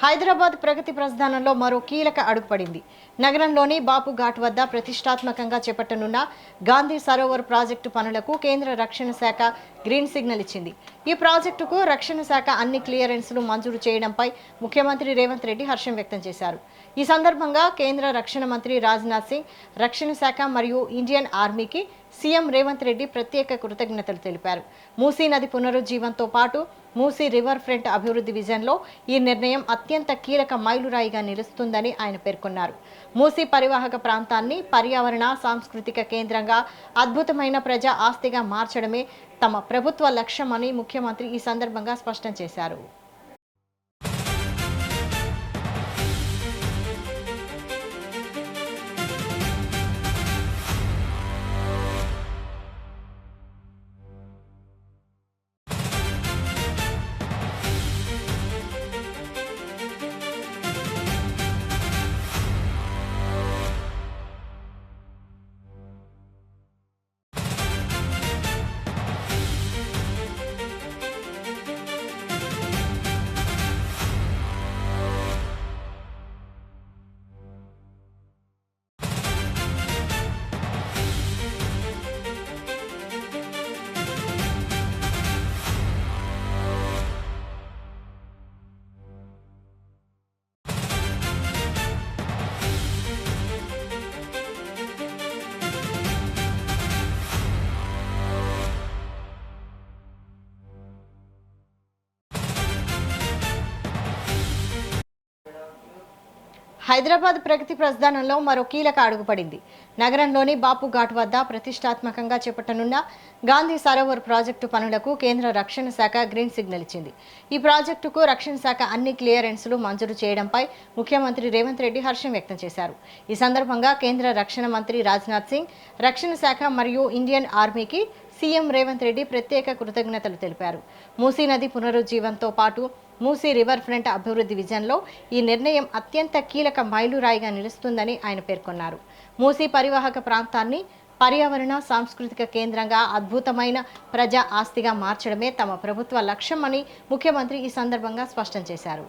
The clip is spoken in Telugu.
హైదరాబాద్ ప్రగతి ప్రస్థానంలో మరో కీలక అడుగుపడింది. నగరంలోని బాపు ఘాట్ వద్ద ప్రతిష్టాత్మకంగా చేపట్టనున్న గాంధీ సరోవర్ ప్రాజెక్టు పనులకు కేంద్ర రక్షణ శాఖ గ్రీన్ సిగ్నల్ ఇచ్చింది. ఈ ప్రాజెక్టుకు రక్షణ శాఖ అన్ని క్లియరెన్స్లు మంజూరు చేయడంపై ముఖ్యమంత్రి రేవంత్ రెడ్డి హర్షం వ్యక్తం చేశారు. ఈ సందర్భంగా కేంద్ర రక్షణ మంత్రి రాజ్నాథ్ సింగ్, రక్షణ శాఖ మరియు ఇండియన్ ఆర్మీకి సీఎం రేవంత్ రెడ్డి ప్రత్యేక కృతజ్ఞతలు తెలిపారు. మూసీ నది పునరుజ్జీవంతో పాటు మూసీ రివర్ ఫ్రంట్ అభివృద్ధి విజన్లో ఈ నిర్ణయం అత్యంత కీలక మైలురాయిగా నిలుస్తుందని ఆయన పేర్కొన్నారు. మూసీ పరివాహక ప్రాంతాన్ని పర్యావరణ సాంస్కృతిక కేంద్రంగా అద్భుతమైన ప్రజా ఆస్తిగా మార్చడమే తమ ప్రభుత్వ లక్ష్యమని ముఖ్యమంత్రి ఈ సందర్భంగా స్పష్టం చేశారు. హైదరాబాద్ ప్రగతి ప్రస్థానంలో మరో కీలక అడుగుపడింది. నగరంలోని బాపు ఘాట్ వద్ద ప్రతిష్టాత్మకంగా చేపట్టనున్న గాంధీ సరోవర్ ప్రాజెక్టు పనులకు కేంద్ర రక్షణ శాఖ గ్రీన్ సిగ్నల్ ఇచ్చింది. ఈ ప్రాజెక్టుకు రక్షణ శాఖ అన్ని క్లియరెన్స్లు మంజూరు చేయడంపై ముఖ్యమంత్రి రేవంత్ రెడ్డి హర్షం వ్యక్తం చేశారు. ఈ సందర్భంగా కేంద్ర రక్షణ మంత్రి రాజ్నాథ్ సింగ్, రక్షణ శాఖ మరియు ఇండియన్ ఆర్మీకి సీఎం రేవంత్ రెడ్డి ప్రత్యేక కృతజ్ఞతలు తెలిపారు. మూసీ నది పునరుజ్జీవంతో పాటు మూసీ రివర్ ఫ్రంట్ అభివృద్ధి విజన్లో ఈ నిర్ణయం అత్యంత కీలక మైలురాయిగా నిలుస్తుందని ఆయన పేర్కొన్నారు. మూసీ పరివాహక ప్రాంతాన్ని పర్యావరణ సాంస్కృతిక కేంద్రంగా అద్భుతమైన ప్రజా ఆస్తిగా మార్చడమే తమ ప్రభుత్వ లక్ష్యమని ముఖ్యమంత్రి ఈ సందర్భంగా స్పష్టం చేశారు.